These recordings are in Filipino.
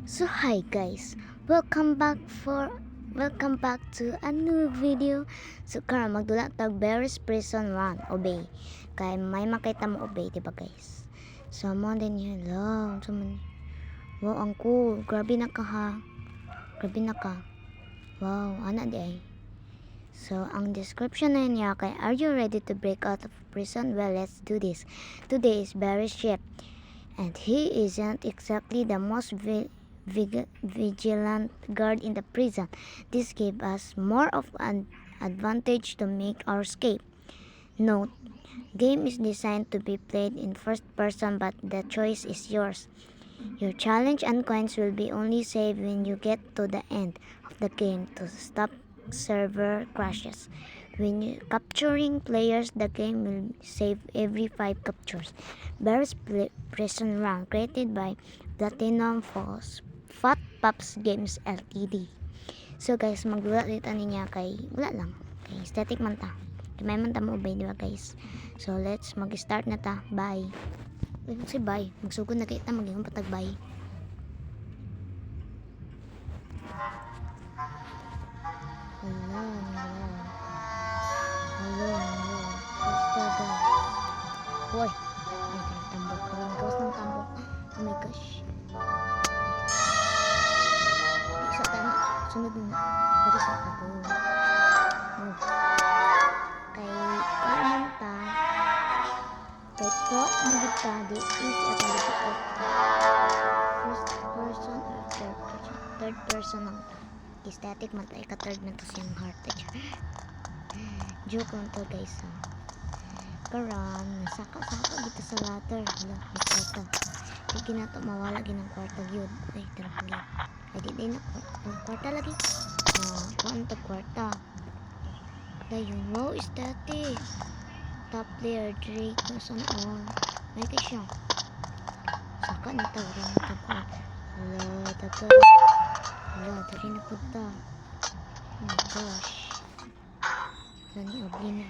So hi guys, welcome back to a new video. So karon magdula tag Barry's Prison 1 obey. Kay may makita mo obey diba guys? So mo din yun lang. So man, wow ang cool. Grabe na ka ha. Grabe na ka. Wow, ana di ay. So ang description na niya kay are you ready to break out of prison? Well, let's do this. Today is Barry's shift. And he isn't exactly the most vigilant guard in the prison. This gave us more of an advantage to make our escape. Note, game is designed to be played in first person, but the choice is yours. Your challenge and coins will be only saved when you get to the end of the game to stop server crashes. When you capturing players, the game will save every 5 captures. Barry's Prison Run, created by Platinum Falls Fat Pops Games Ltd. So guys, magdula dito niya kay wala lang. Kay static man ta. Kay may man ta mo obey diba guys. So let's mag-start na ta. Bye. Si bye. Magsugod na kita maging patag bye. Hello. Basta guys. Hoy. Ay, tambok. Karoon gawas ng tambok. Oh my gosh. Isa tayo. Sunod na. Dari sa ako. Oh. Kay karon ta. Kay pro magita di easy at difficult. First person or third person? Third person lang ta. Static man tayo ka-third man to siyang heart. Joke lang to guys. Karon nasaka-saka dito sa ladder. Hala, may kwarta. Di ginato mawala ginang kwarta gyud. Ay, tara pagi. Ay, di na kwarta lagi. Kuan to kwarta. Dayon, wow, static. Top player Drake na on. May kay siya. Saka na tawra na tagkuan. Hala, tagal. Hala, dari na punta. Oh my gosh. Lani abli na.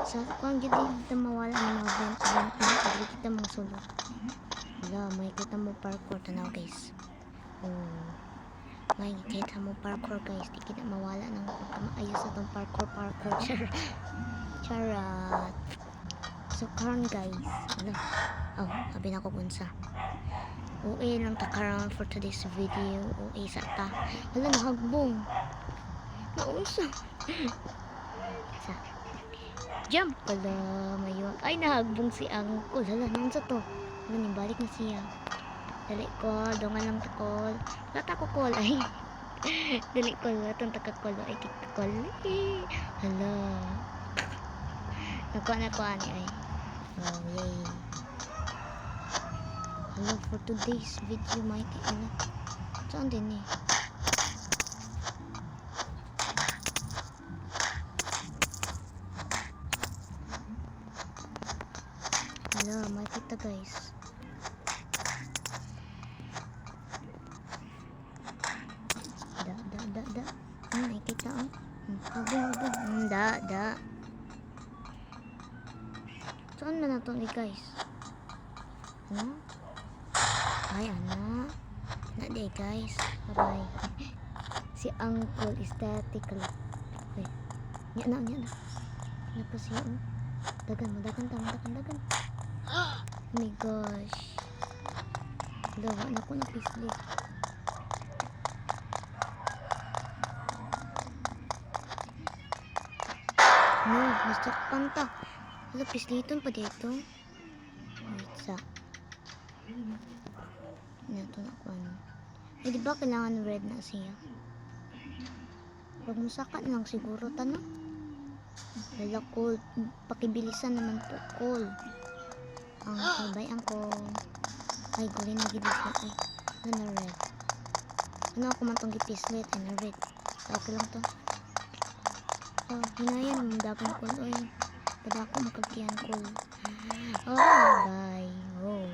So, kung hindi kita mawala ng mga vent na, hindi kita mga sulod. Hala, may kita mo parkour. Tanaw guys. Oh. May kita mo parkour guys. Di kita mawala ng pagkamaayos sa itong parkour. Charat. So, karon guys. Hala. Oh, sabi na ko kunsa. OA lang ta karon for today's video. OA sa ta. Hala, nahagbong. Naunsa. Sa. Jump pala. Mayon. Ay, nahagbong si Angkol. Hala, naunsa to. Hala, nibalik na siya. Dali ko. Dongan lang takol. Lata ko kol. Ay. Dali ko. Latang takakol. Ay, kikakol. Hala. Nakuha ni ay. Oh, yay. Hello, for today's video, Mikey, ano? Saan din eh? Hello, Mikey ta guys. Da. Mikey ta oh. Habong. Da. Saan man nato ni guys? Ano? Ay, ano? Na di guys. Aray. Si Uncle static lang. Wait. Nya na. Ano pa siya? Dagan. Oh my gosh. Dawa na ko na pislit. No, nasakpan ta. Wala pisliton pa dito. Wait sa. Ito na ko ano. Eh, di ba kailangan red na siya? Pag musakat lang siguro tano. Hala, cool. Pakibilisan naman to, cool. Ang sabay ang ko. Ay, gulay na gilis na. Ay, ano na red. Ano ako man tong gipislit. Ay, na red. Okay lang to. Oh, hinayan. Dagang cool. Oy, pada ako makagtiyan cool. Oh, bye. Oh.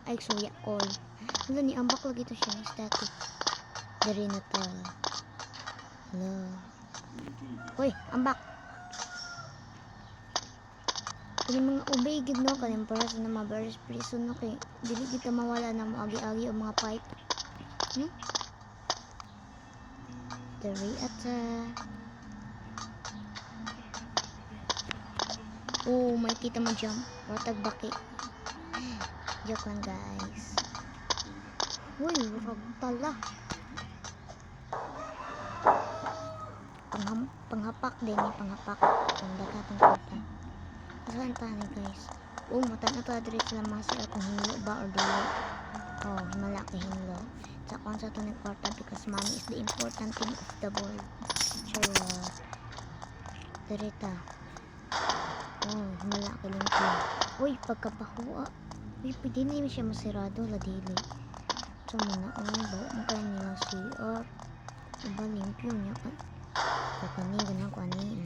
Ay, suya cool. Hala, ni ambak lagi to siya. Static. Dari na to. Hala. Hoy, ambak. Kani mga ubay gid no kaning para sa mga Barry's Prison no kay dili kita mawala na moagi-agi o mga pipe. Hmm? Dari ata. Oh, may kita mo jump. Watag baki. Joke lang guys. Uy, urag tala. Panghapak din eh, panghapak. Pangdagat ang kwarta. Saan tani guys? Oh, mata na to adres sila masir kung hinlo ba or dili. Oh, himala kay hinlo. Sa kung sa to ni kwarta because money is the important thing of the world. Charot. Direta. Oh, himala kay limpyo. Uy, pagkapahuwa. Uy, pwede na yun siya masirado la dili. So, muna, bawa mo kayo nila CR. Iba limpyo niya ka. Kani, ganang ko ani.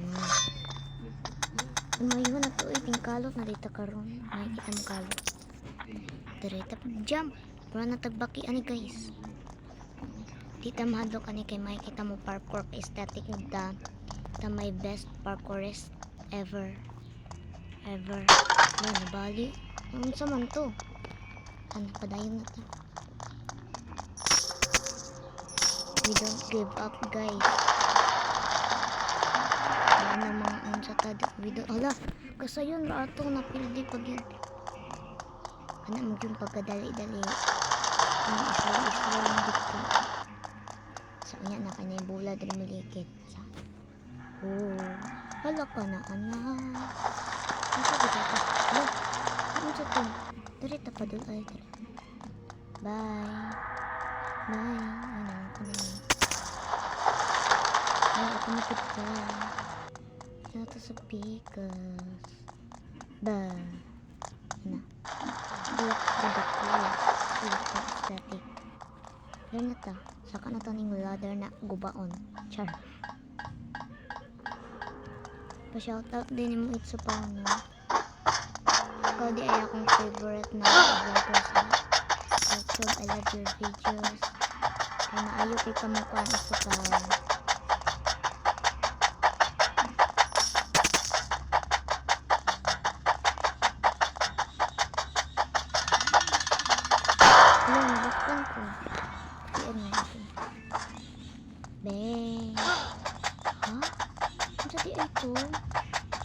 Umayon na to, tingkalot na dito karon. Makikita mo kalot. Direta jump. Pura na tagbaki ani guys. Dita mahadlok ani kay makikita mo parkour aesthetic da. Ta my best parkourist ever. Ever. Ano nabali? Ano sa man to? Ano padayon na ta. We don't give up guys. Ano mga unsa ta we don't. Hala, kasayon ra ato na pildi pag yun. Ano mo yung pagkadali-dali. Ang isla-isla lang dito. Sa kanya na kanya yung bula din malikit. Oh, hala ka na anak. Ano sa dito? Hala, ano sa to? Dirita pa doon. Ay, dirita. Bye. Bye. Ano ako na yun. Ay, ako napit ka. Sinato sa pikas. Bye. Ano? Bulak ko. Bulak ko static. Yan na ta. Saka na to ning ladder na gubaon. Char. Pa-shoutout din mo itso pa no. Ikaw di ay akong favorite na vloggers sa YouTube. I love your videos. Kaya maayo kay kamukuan ito pa. Alam, nabuktan ko. Iyan mo ito. Bang. Ha? Ang sa di ay ito?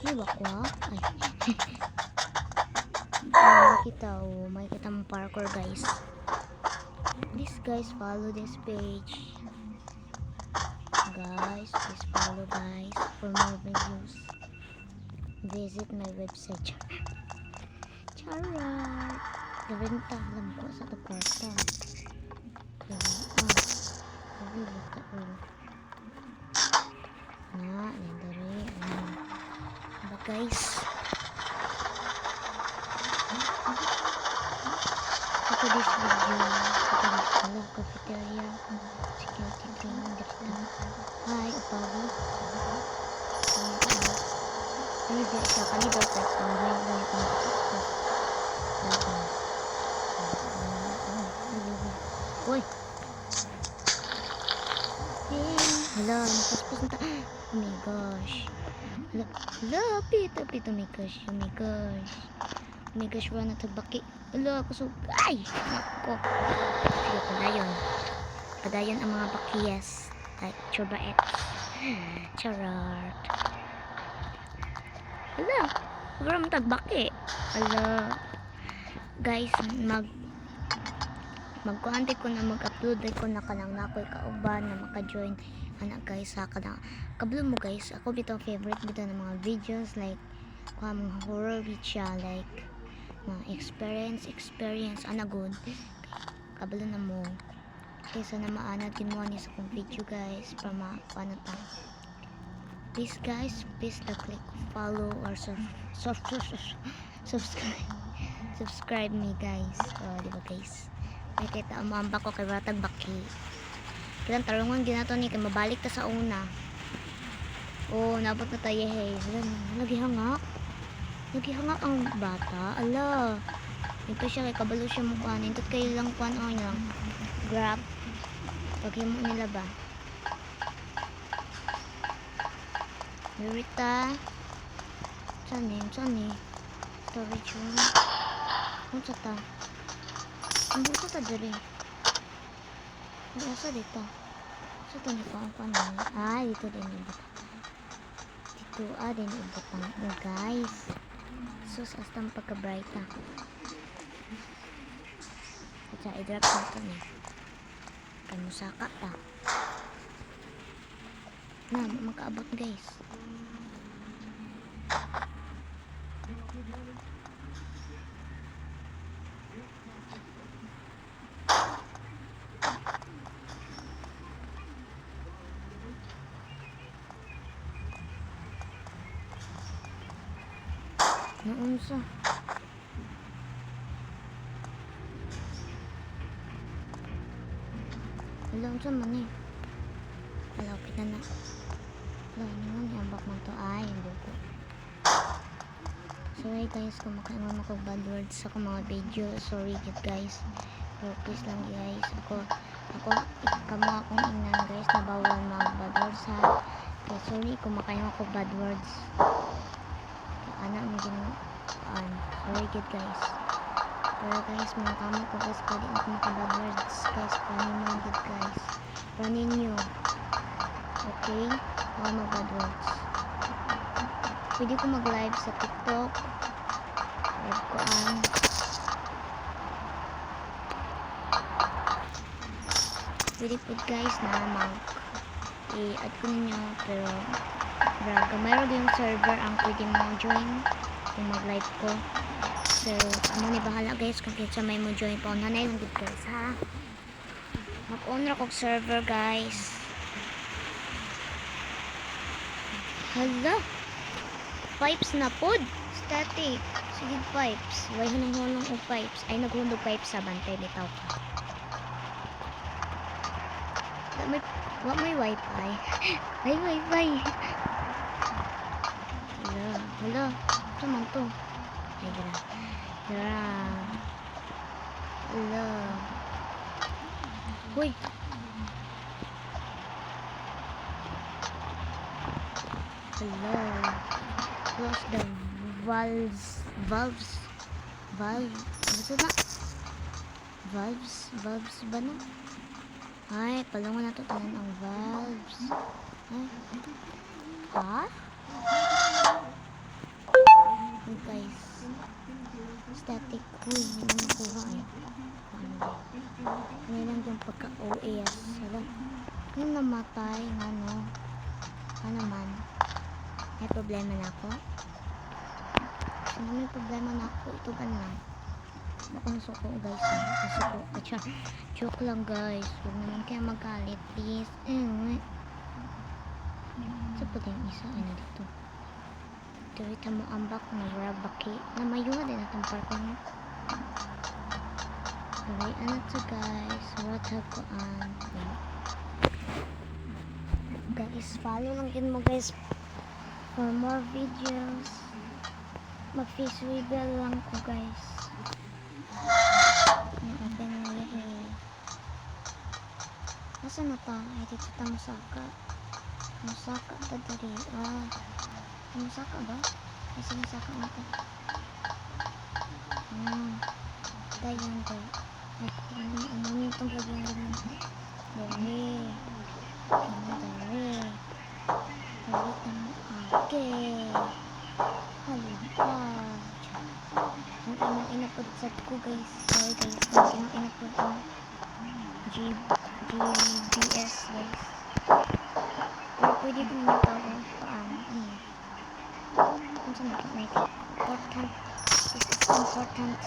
May bakwa? Ay. Makita oh. Makikita mo parkour guys. Please guys, follow this page. Guys, please follow guys for more videos. Visit my website. Charot. Gawinta, alam ko sa ito kwarta. Sabi baka na, nandari. Diba guys? Ito this video. Ito this hello, cafeteria. Security training. Hi, upago. Ay, di siya. Kalibar ka. May ganitong uy! Hala, napaspas na ta. Oh my gosh. Hala, apit. Oh my gosh. Oh my gosh. Oh my gosh, wala na tagbaki. Hala, ako so... Ay! Nako. Sige, padayon ang mga bakiyas. Like, Churba X. Charot. Hala, wala mo tagbaki. Hala. Guys, magkuhante ko na mag-upload ko na kanang nakoy kauban na maka-join anak guys sa kanang kablo mo guys. Ako bitaw favorite bitaw ng mga videos like mga horror video like mga experience ana good kablo na mo kaysa na maanad din mo ni sa kong video guys para maano ta. Please guys, please click follow or subscribe me guys. Diba guys? Nakita ang mamba ko kay Ratag Baki. Kailan tarungan ginato ni kay mabalik ta sa una. Oh, nabot na tayo hey. Naghihangak. Naghihangak ang bata. Ala. Ito siya kay kabalo siya mukha. Ito kayo lang kuan o niya. Grab. Paghimo nila ba? Lurita. Saan storage room. Kung sa ta. Ang buto ta dali. Asa dito? So, ito na pa ang paano. Ah, dito din yung butang. Dito, din yung butang. Oh, guys. Sus, hasta pagka-bright na. At sa i-drop natin eh. Kaya musaka ta. Na, makaabot guys. Naunsa. Wala, unsa man eh. Wala, kita na. Wala, naman, iambak man to. Ay, yung buko. Sorry guys, kung makaingon ako bad words sa akong mga video. Sorry guys. Pero please lang guys. Ako, kamo akong ingnan guys, na bawal mga bad words ha. Kaya sorry kung makaingon ako bad words. Anak mo sorry guys. Pero guys, mga kamo ko guys, pwede ako maka-bad words guys. Panin mo good guys. Panin nyo. Okay? Ako mag-bad words. Pwede ko mag-live sa TikTok. Live ko pwede po guys na i-add ko ninyo. Pero braga, mayroon yung server ang pwede mo join kung mag-live ko. So, ano ni bahala guys kung kinsa may mo join pa. Nanay lang good guys ha. Mag-on ra kong server guys. Hala. Pipes na pod. Static. Sige pipes. Way hunong-hunong o pipes. Ay naghundog pipes sa bantay bitaw ka. May wifi. Ay wifi. Hala. Ito man to. Ay hala. Uy. Hello. Close the valves. Ano ba? Valves ba na? Ay, palangon na ito tanan ang valves. Ay. Ha? Okay guys. Static. Uy, hindi na makuha eh. Ano lang yung pagka-OAS. Hala. Yung namatay, ano man. May problema na ako. Ano may problema na ako? Ito ba lang? Baka nasuko guys. Nasuko. Joke lang guys. Huwag naman kaya magalit. Please. Ito pa yung isa. Ano dito? Dito mo ambak na baki. Na mayuha din natang parking mo. Okay, ano to guys? What have ko guys, follow lang din mo guys for more videos. Mag-face reveal lang ko guys. Open na yun. Nasa na pa? Ay dito ta Musaka. Musaka ta dari. Musaka ba? Nasa Musaka na ta. Dayan ko. Ano itong gagawin naman? Dari. Okay. Ang inapod sa ko guys. Sorry guys. Ang inapod ang GBS guys. Pero pwede ko naman tawag paano. Kung saan ito na ito. Important. This is important.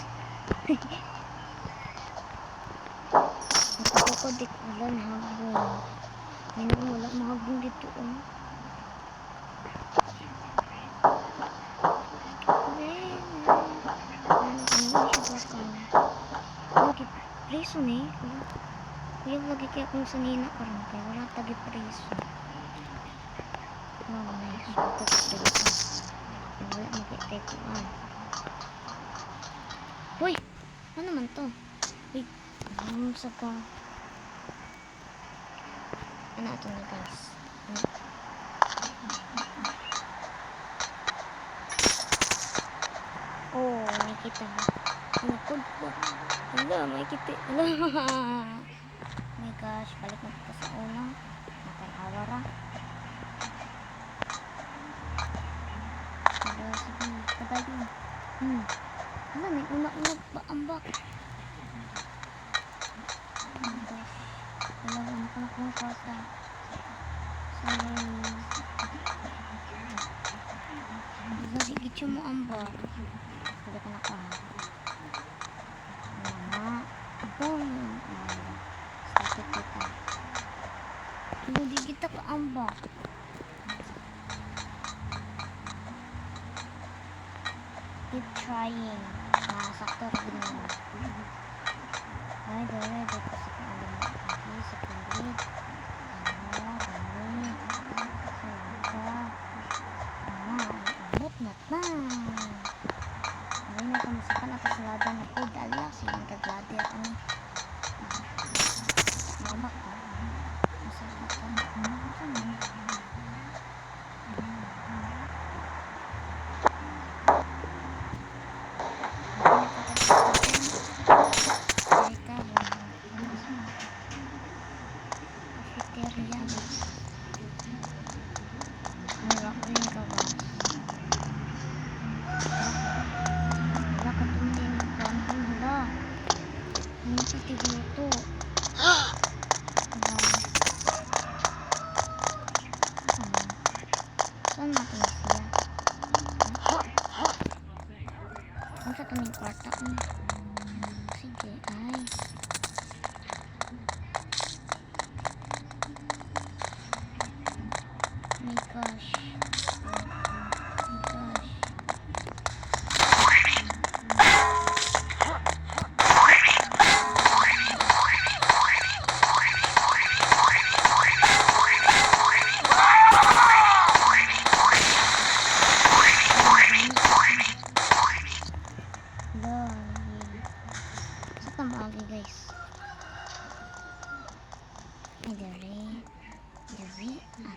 Nakakokodik. Wala na habong. Ngayon wala mahabong dito. Preso ni kuya lagi kaya kung sanina karon kaya wala tagi preso nice wala makikita ko hoy ano naman to wait sa ka ano ito na guys oh nakita ba nakod ba hala makikita hala my gosh, balik na kita sa una. Nakakawara. Sige, tabay yun. Hala, may una-una ba ambak? Oh gosh. Dalawa, ano ka na kung kwarta? Sorry. Sige, gityo mo ambak. Pwede ka na ka. Mama. Boom. Static kita. Hindi kita ka ambak. Keep trying. Sakto rin mo. Ay, dali. Dito sa pangalaman. Okay, sa pilit. Dali. Saka. Abot na ta. Dali na kamusakan at salada na po. Dala. Silang kagladi ako ni. Mabak ka. Masakit ka. Saan mo? Sa tuming kwarta ko. Sige, ay. My gosh. My gosh. Guys, ay dari at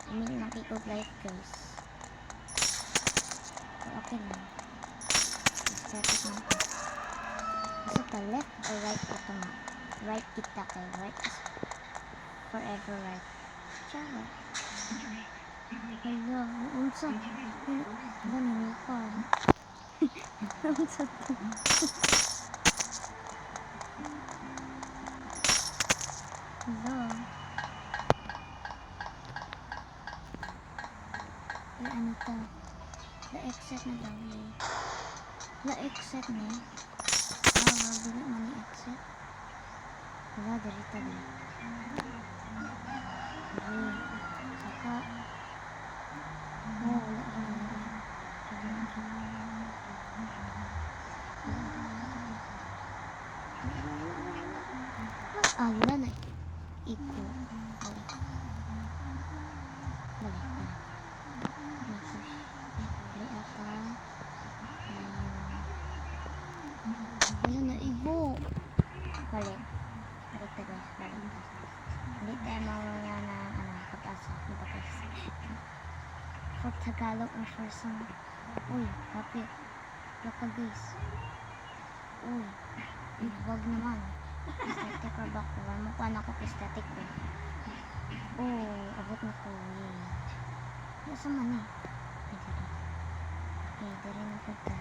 amin makikog light guys. So, okay lang, static lang ko. Kasi ka left or right ito ma right kita kay right is forever right. Ciao. Hello, unsa ganun ko. Unsa to. Hello. Ay, ano to? Na-exit na daw eh. Na-exit na eh. Dili man ni-exit. Wala, dirita na. Okay. Saka. Wala. Wala na. Iko. Balik na. Balik ata. Wala na. Ibo. Balik. Balik na guys. Balik na. Hindi tayo mamaya na pag-asa. For Tagalog or for some. Uy, kapit. Laka guys. Uy. Huwag naman. Static or back to one. Mukha na ako static ko. Oh, abot na ko. Nasa man eh. Okay, dari na po ta.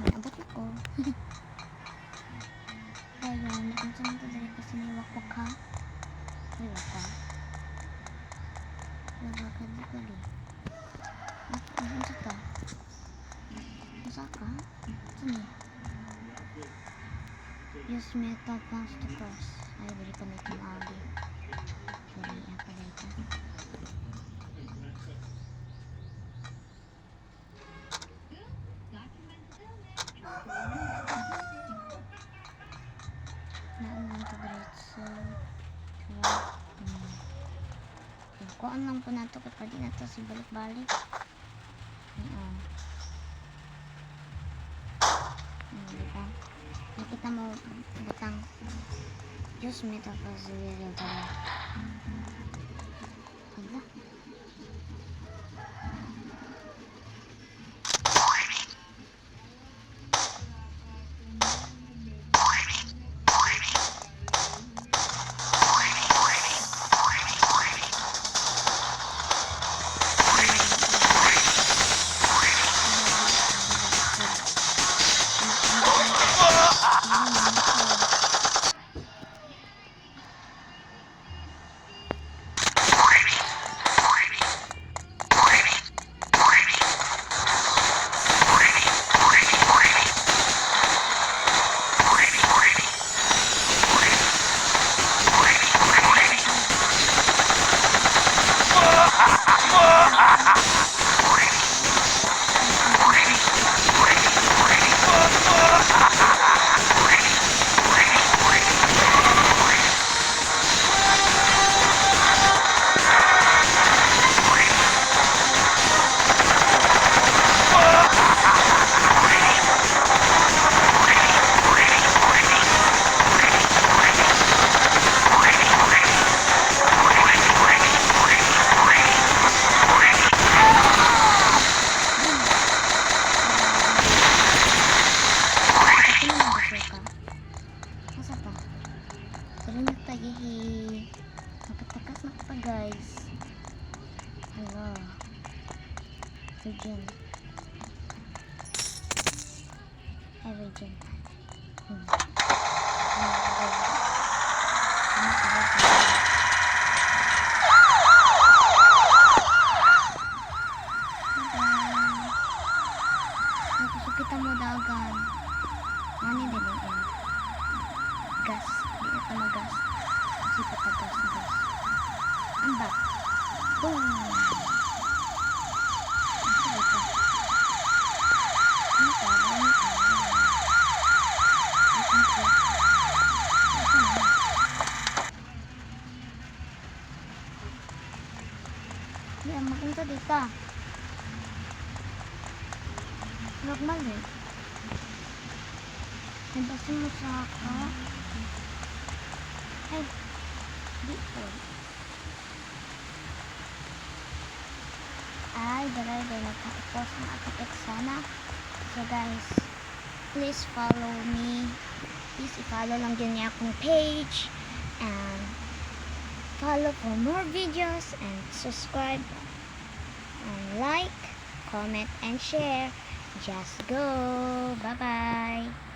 Abot na ko. Ayun, nakunsa na ito dari kasi may wakwak ha. May wakwak. Nabakad na kali. Nakunsa ka? Nasa ka? Saan eh? Use metal pumps to cross. Ay, beri pa na itong agi. Sorry, apa na ito. Naalang ito diretso. Kuhaan lang po na ito kapag di na ito si balik-balik. Diba? Nakita mo butang use metal puzzle pala. Hala. Hello. Region. Hey, region. Kita mo dagan. Mani din yung gas. Di na magas. Kasi patagas na gas. Amba. Boom! Ano ka? Ano ka? Ano ka? Yan, makunta dito. Normal eh. Nabasa mo sa ako. Ay, di po. Ay, daray nagkatapos ng ating eksena. So guys, please follow me. Please i-follow lang din niya akong page. And follow for more videos. And subscribe. And like, comment, and share. Just go. Bye-bye.